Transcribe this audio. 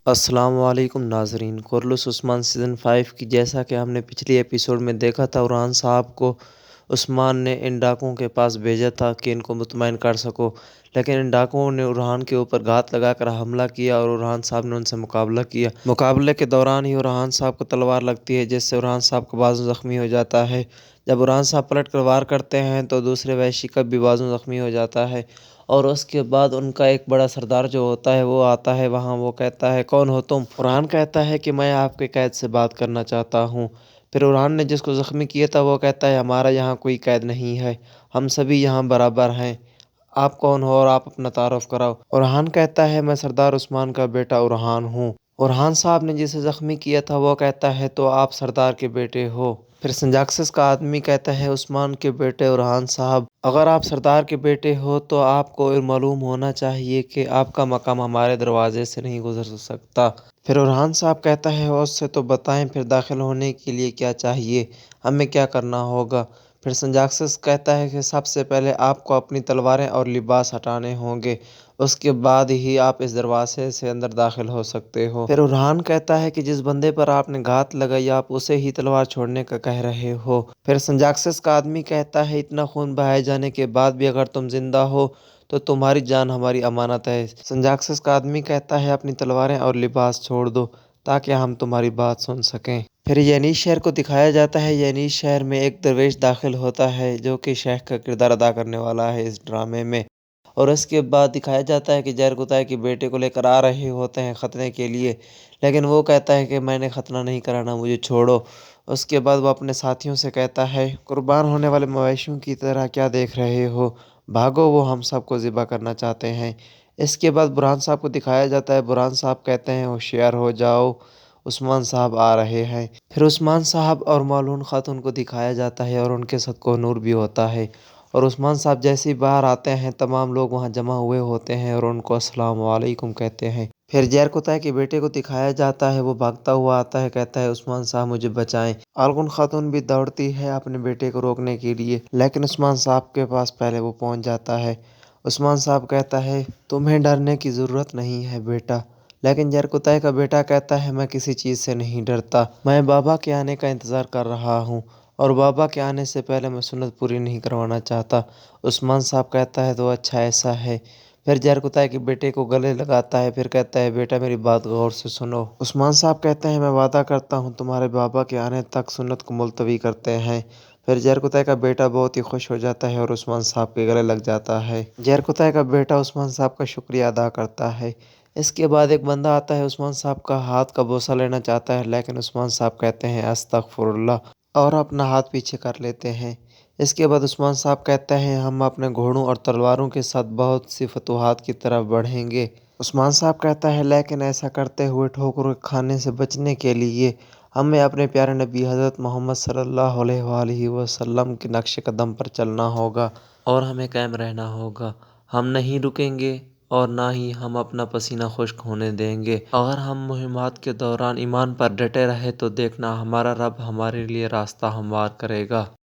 السلام علیکم ناظرین، کورلس عثمان سیزن 5 کی جیسا کہ ہم نے پچھلی ایپیسوڈ میں دیکھا تھا، ارحان صاحب کو عثمان نے ان ڈاکوؤں کے پاس بھیجا تھا کہ ان کو مطمئن کر سکو، لیکن ان ڈاکوؤں نے ارحان کے اوپر گھات لگا کر حملہ کیا اور ارحان صاحب نے ان سے مقابلہ کیا۔ مقابلے کے دوران ہی ارحان صاحب کو تلوار لگتی ہے، جس سے ارحان صاحب کا بازو زخمی ہو جاتا ہے۔ جب ارحان صاحب پلٹ کر وار کرتے ہیں تو دوسرے وحشی کا بھی بازو زخمی ہو جاتا ہے، اور اس کے بعد ان کا ایک بڑا سردار جو ہوتا ہے وہ آتا ہے وہاں۔ وہ کہتا ہے کون ہو تم؟ ارحان کہتا ہے کہ میں آپ کے قید سے بات کرنا چاہتا ہوں۔ پھر ارحان نے جس کو زخمی کیا تھا وہ کہتا ہے ہمارا یہاں کوئی قید نہیں ہے، ہم سبھی یہاں برابر ہیں، آپ کون ہو اور آپ اپنا تعارف کراؤ۔ ارحان کہتا ہے میں سردار عثمان کا بیٹا ارحان ہوں۔ ارحان صاحب نے جسے زخمی کیا تھا وہ کہتا ہے تو آپ سردار کے بیٹے ہو۔ پھر سنجاکسس کا آدمی کہتا ہے عثمان کے بیٹے ارحان صاحب، اگر آپ سردار کے بیٹے ہو تو آپ کو معلوم ہونا چاہیے کہ آپ کا مقام ہمارے دروازے سے نہیں گزر سکتا۔ پھر ارحان صاحب کہتا ہے اس سے تو بتائیں پھر داخل ہونے کے لیے کیا چاہیے، ہمیں کیا کرنا ہوگا۔ پھر سنجاکسس کہتا ہے کہ سب سے پہلے آپ کو اپنی تلواریں اور لباس ہٹانے ہوں گے، اس کے بعد ہی آپ اس دروازے سے اندر داخل ہو سکتے ہو۔ پھر ارحان کہتا ہے کہ جس بندے پر آپ نے گھات لگائی آپ اسے ہی تلوار چھوڑنے کا کہہ رہے ہو۔ پھر سنجاکسس کا آدمی کہتا ہے اتنا خون بہائے جانے کے بعد بھی اگر تم زندہ ہو تو تمہاری جان ہماری امانت ہے۔ سنجاکسس کا آدمی کہتا ہے اپنی تلواریں اور لباس چھوڑ دو تاکہ ہم تمہاری بات سن سکیں۔ پھر ینیش شہر کو دکھایا جاتا ہے۔ ینیش شہر میں ایک درویش داخل ہوتا ہے جو کہ شیخ کا کردار ادا کرنے والا ہے اس ڈرامے میں، اور اس کے بعد دکھایا جاتا ہے کہ زہر کتائے کے بیٹے کو لے کر آ رہے ہوتے ہیں ختنے کے لیے، لیکن وہ کہتا ہے کہ میں نے ختنہ نہیں کرانا، مجھے چھوڑو۔ اس کے بعد وہ اپنے ساتھیوں سے کہتا ہے قربان ہونے والے مویشیوں کی طرح کیا دیکھ رہے ہو، بھاگو، وہ ہم سب کو ذبح کرنا چاہتے ہیں۔ اس کے بعد برہان صاحب کو دکھایا جاتا ہے۔ برہان صاحب کہتے ہیں ہوشیار ہو جاؤ، عثمان صاحب آ رہے ہیں۔ پھر عثمان صاحب اور مولون خاتون کو دکھایا جاتا ہے اور ان کے ساتھ کوہ بھی ہوتا ہے، اور عثمان صاحب جیسے ہی باہر آتے ہیں تمام لوگ وہاں جمع ہوئے ہوتے ہیں اور ان کو السلام علیکم کہتے ہیں۔ پھر زہر کتائے کے بیٹے کو دکھایا جاتا ہے، وہ بھاگتا ہوا آتا ہے، کہتا ہے عثمان صاحب مجھے بچائیں۔ آلگن خاتون بھی دوڑتی ہے اپنے بیٹے کو روکنے کے لیے، لیکن عثمان صاحب کے پاس پہلے وہ پہنچ جاتا ہے۔ عثمان صاحب کہتا ہے تمہیں ڈرنے کی ضرورت نہیں ہے بیٹا، لیکن زہر کتائے کا بیٹا کہتا ہے میں کسی چیز سے نہیں ڈرتا، میں بابا کے آنے کا انتظار کر رہا ہوں، اور بابا کے آنے سے پہلے میں سنت پوری نہیں کروانا چاہتا۔ عثمان صاحب کہتا ہے تو اچھا ایسا ہے۔ پھر زہر کتائے کے بیٹے کو گلے لگاتا ہے، پھر کہتا ہے بیٹا میری بات غور سے سنو۔ عثمان صاحب کہتے ہیں میں وعدہ کرتا ہوں تمہارے بابا کے آنے تک سنت کو ملتوی کرتے ہیں۔ پھر زہر کتائے کا بیٹا بہت ہی خوش ہو جاتا ہے اور عثمان صاحب کے گلے لگ جاتا ہے۔ زہر کتائے کا بیٹا عثمان صاحب کا شکریہ ادا کرتا ہے۔ اس کے بعد ایک بندہ آتا ہے، عثمان صاحب کا ہاتھ کا بوسہ لینا چاہتا ہے، لیکن عثمان صاحب کہتے ہیں استغفر اللہ اور اپنا ہاتھ پیچھے کر لیتے ہیں۔ اس کے بعد عثمان صاحب کہتے ہیں ہم اپنے گھوڑوں اور تلواروں کے ساتھ بہت سی فتوحات کی طرف بڑھیں گے۔ عثمان صاحب کہتا ہے لیکن ایسا کرتے ہوئے ٹھوکر کھانے سے بچنے کے لیے ہمیں اپنے پیارے نبی حضرت محمد صلی اللہ علیہ وآلہ وسلم کے نقش قدم پر چلنا ہوگا اور ہمیں قائم رہنا ہوگا، ہم نہیں رکیں گے اور نہ ہی ہم اپنا پسینہ خشک ہونے دیں گے۔ اگر ہم مہمات کے دوران ایمان پر ڈٹے رہے تو دیکھنا ہمارا رب ہمارے لیے راستہ ہموار کرے گا۔